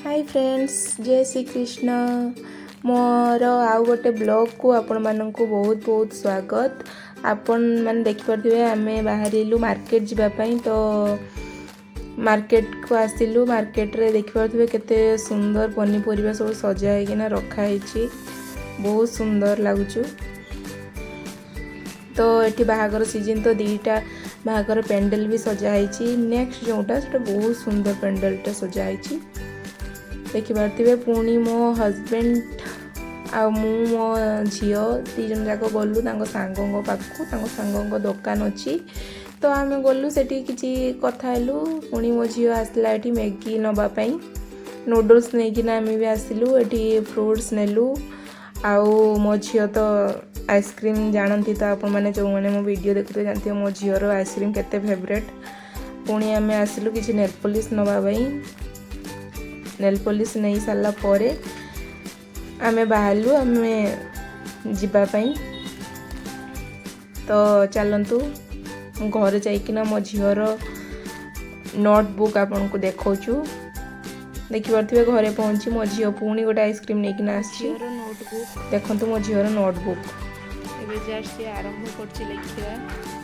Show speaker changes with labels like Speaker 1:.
Speaker 1: Hi friends, जय श्री कृष्ण। मोर आउ गोटे ब्लॉग को आपण मानक बहुत बहुत स्वागत। आपण मैंने देखिपे आम बाहर मार्केट जावाई, तो मार्केट को आसिलु। मार्केट रे देखिपे केते सुंदर पनीपरिया सब सजाईकिना रखाई, बहुत सुंदर लगुच। तो ये बाहागर सीजन तो दीटा बाहागर पेंडल भी सजाई। नेक्स्ट जोटा बहुत सुंदर पेंडलटा सजाई देखिपे। पुणी मो हजबैंड आ मो झी तीजन जाक गलु सांगों पाखु। सांगों दुकान अच्छी, तो आम गलु से किसी कथा हेलु। पुणी मो झी आसला ये मैगी नवापाई, नूडल्स नहीं आम भी आसलु। ये फ्रुट्स नेलु। आउ मो झी तो आइसक्रीम जानती, तो आप मैंने जो मैंने मो वीडियो देखते जानते मो झीर आइसक्रीम केते फेवरेट। पुणी आम आसलु किसी नेल पॉलिश नवापाई। नेल पॉलिश नहीं सारा पर आम बाहरलु आम जीवाई। तो चलतु घर जाइकिना मो झीर नोटबुक आपन को देखौछु। देखिपे घरे पहुँची मो झी पुणी गोटे आइसक्रीम नहीं नोटबुक देखु। मो झीर नोटबुक जस्ट आरंभ कर लिखा।